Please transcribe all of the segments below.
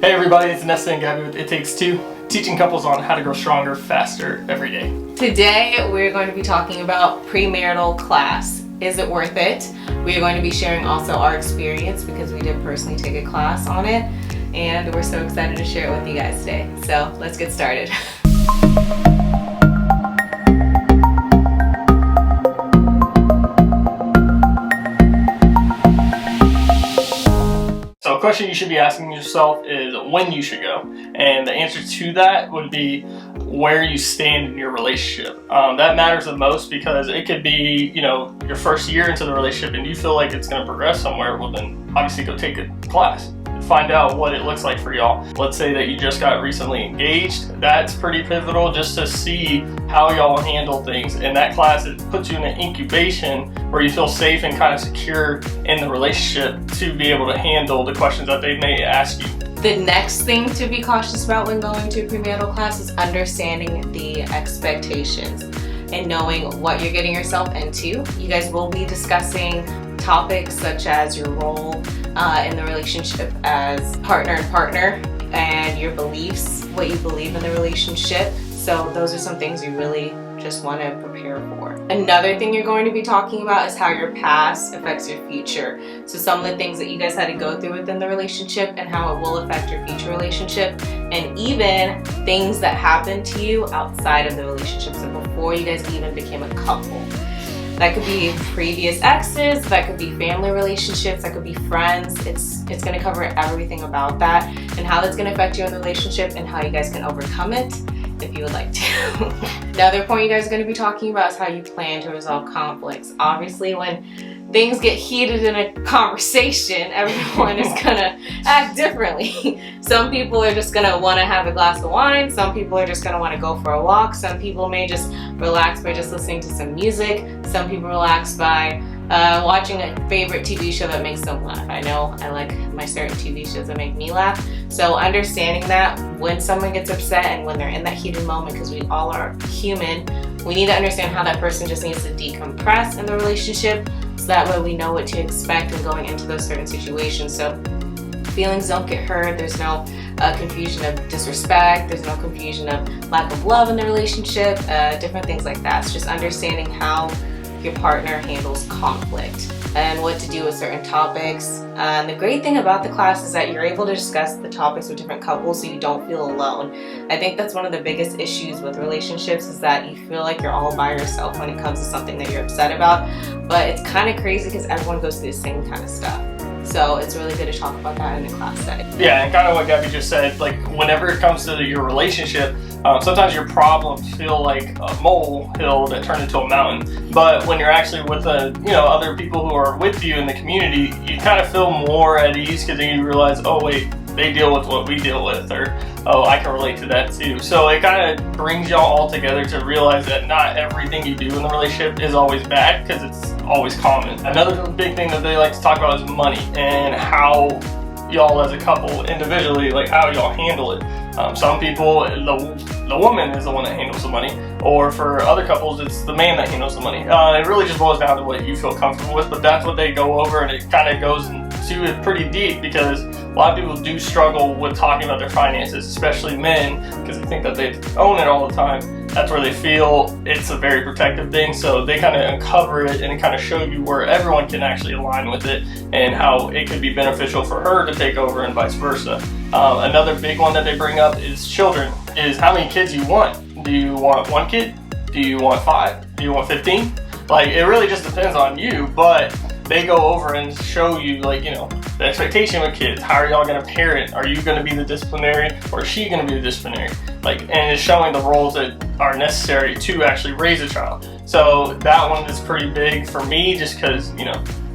Hey everybody, it's Nessa and Gabby with It Takes Two, teaching couples on how to grow stronger, faster every day. Today we're going to be talking about premarital class. Is it worth it? We are going to be sharing also our experience because we did personally take a class on it, and we're so excited to share it with you guys today. So let's get started. So a question you should be asking yourself is when you should go. And the answer to that would be where you stand in your relationship. That matters the most because it could be, your first year into the relationship and you feel like it's going to progress somewhere. Well, then obviously go take a class. Find out what it looks like for y'all. Let's say that you just got recently engaged. That's pretty pivotal just to see how y'all handle things. In that class, it puts you in an incubation where you feel safe and kind of secure in the relationship to be able to handle the questions that they may ask you. The next thing to be cautious about when going to a premarital class is understanding the expectations and knowing what you're getting yourself into. You guys will be discussing topics such as your role in the relationship as partner and your beliefs, what you believe in the relationship. So those are some things you really just want to prepare for. Another thing you're going to be talking about is how your past affects your future. So some of the things that you guys had to go through within the relationship and how it will affect your future relationship, and even things that happened to you outside of the relationship, so before you guys even became a couple. That could be previous exes, that could be family relationships, that could be friends. It's going to cover everything about that and how that's going to affect you in the relationship and how you guys can overcome it if you would like to. Another point you guys are going to be talking about is how you plan to resolve conflicts. Obviously, when things get heated in a conversation, everyone is going to act differently. Some people are just going to want to have a glass of wine. Some people are just going to want to go for a walk. Some people may just relax by just listening to some music. Some people relax by watching a favorite TV show that makes them laugh. I know I like my certain TV shows that make me laugh. So understanding that when someone gets upset and when they're in that heated moment, because we all are human, we need to understand how that person just needs to decompress in the relationship, so that way we know what to expect when going into those certain situations. So feelings don't get hurt. There's no confusion of disrespect. There's no confusion of lack of love in the relationship, different things like that. It's just understanding how your partner handles conflict and what to do with certain topics. And the great thing about the class is that you're able to discuss the topics with different couples so you don't feel alone. I think that's one of the biggest issues with relationships, is that you feel like you're all by yourself when it comes to something that you're upset about. But it's kind of crazy because everyone goes through the same kind of stuff. So it's really good to talk about that in a class setting. Yeah, and kind of what Gabby just said, like whenever it comes to your relationship, sometimes your problems feel like a molehill that turned into a mountain. But when you're actually with other people who are with you in the community, you kind of feel more at ease because then you realize, oh wait, they deal with what we deal with, or oh, I can relate to that too. So it kind of brings y'all all together to realize that not everything you do in the relationship is always bad, because it's always common. Another big thing that they like to talk about is money and how y'all as a couple individually, like how y'all handle it. Some people, the woman is the one that handles the money, or for other couples, it's the man that handles the money. It really just boils down to what you feel comfortable with, but that's what they go over, and it kind of goes into it pretty deep because a lot of people do struggle with talking about their finances, especially men, because they think that they own it all the time. That's where they feel it's a very protective thing, so they kind of uncover it and kind of show you where everyone can actually align with it and how it could be beneficial for her to take over and vice versa. Another big one that they bring up is children, is how many kids you want. Do you want one kid? Do you want 5? Do you want 15? Like, it really just depends on you, but they go over and show you, the expectation with kids. How are y'all going to parent? Are you going to be the disciplinary, or is she going to be the disciplinary? And it's showing the roles that are necessary to actually raise a child. So that one is pretty big for me, just because,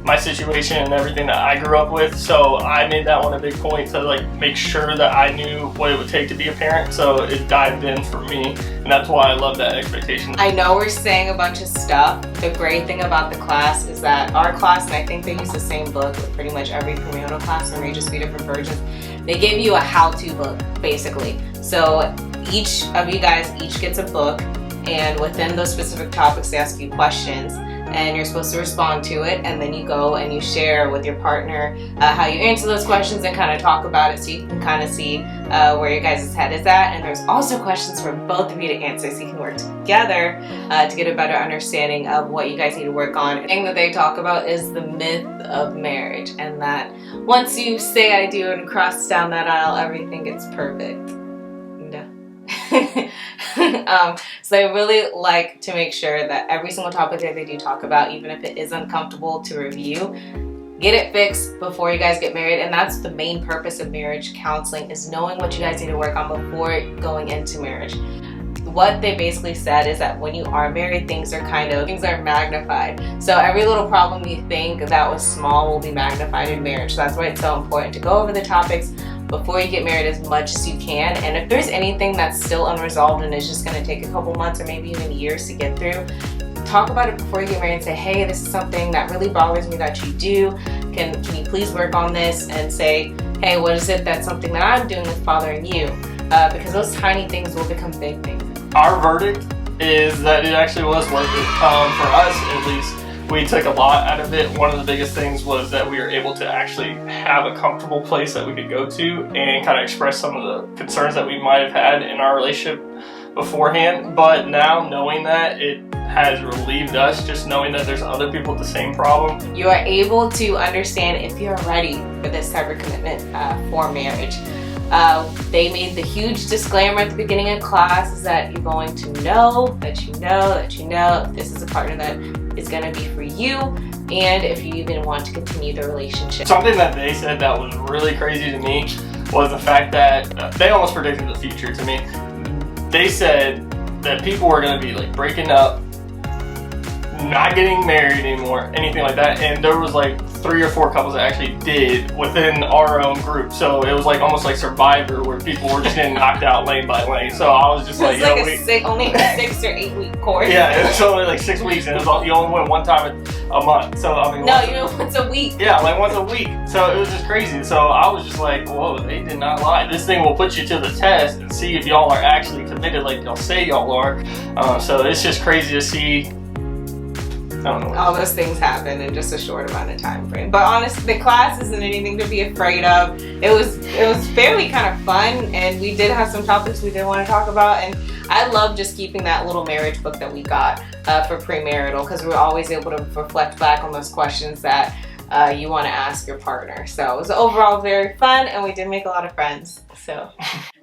my situation and everything that I grew up with. So I made that one a big point to make sure that I knew what it would take to be a parent. So it dived in for me, and that's why I love that expectation. I know we're saying a bunch of stuff. The great thing about the class is that our class, and I think they use the same book with pretty much every premarital class, there may just be different versions. They give you a how-to book, basically. So each of you guys each gets a book, and within those specific topics, they ask you questions. and you're supposed to respond to it, and then you go and you share with your partner how you answer those questions and kind of talk about it, so you can kind of see where your guys' head is at. And there's also questions for both of you to answer, so you can work together to get a better understanding of what you guys need to work on. The thing that they talk about is the myth of marriage, and that once you say I do and cross down that aisle, everything gets perfect. No. So I really like to make sure that every single topic that they do talk about, even if it is uncomfortable to review, get it fixed before you guys get married. And that's the main purpose of marriage counseling, is knowing what you guys need to work on before going into marriage. What they basically said is that when you are married, things are magnified. So every little problem you think that was small will be magnified in marriage. So that's why it's so important to go over the topics before you get married as much as you can. And if there's anything that's still unresolved and is just going to take a couple months or maybe even years to get through, talk about it before you get married and say, hey, this is something that really bothers me that you do. Can you please work on this? And say, hey, what is it that's something that I'm doing that's bothering you? Because those tiny things will become big things. Our verdict is that it actually was worth it. For us, at least, we took a lot out of it. One of the biggest things was that we were able to actually have a comfortable place that we could go to and kind of express some of the concerns that we might have had in our relationship beforehand. But now, knowing that, it has relieved us, just knowing that there's other people with the same problem. You are able to understand if you're ready for this type of commitment for marriage. They made the huge disclaimer at the beginning of class is that you're going to know that you know if this is a partner that is going to be for you, and if you even want to continue the relationship. Something that they said that was really crazy to me was the fact that they almost predicted the future to me. They said that people were going to be like breaking up, not getting married anymore, anything like that, and there was like 3 or 4 couples that actually did within our own group. So it was like almost like Survivor, where people were just getting knocked out lane by lane. So I was just like, only a 6 or 8 week course. Yeah, it was only like 6 weeks, and it was all, you only went one time a month. So I mean, once a week. Yeah, like once a week. So it was just crazy. So I was just like, whoa, they did not lie. This thing will put you to the test and see if y'all are actually committed, like y'all say y'all are. So it's just crazy to see. I don't know. All those things happen in just a short amount of time frame. But honestly, the class isn't anything to be afraid of. It was fairly kind of fun, and we did have some topics we did want to talk about. And I love just keeping that little marriage book that we got for premarital, because we're always able to reflect back on those questions that you want to ask your partner. So it was overall very fun, and we did make a lot of friends.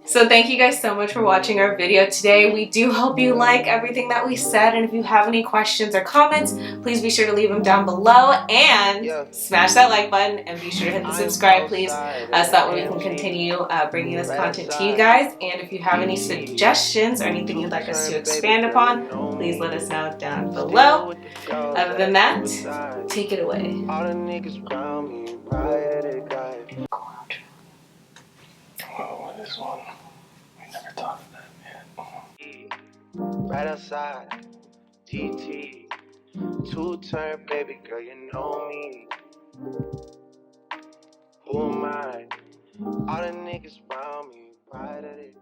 So thank you guys so much for watching our video today. We do hope you like everything that we said, and if you have any questions or comments, please be sure to leave them down below, and smash that like button, and be sure to hit the subscribe, please, so that way we can continue bringing this content to you guys. And if you have any suggestions or anything you'd like us to expand upon, please let us know down below. Other than that, take it away. Oh, what is one? We never thought of that yet. Right outside, TT, 2-turn, baby girl, you know me. Who am I? All the niggas around me, right at it.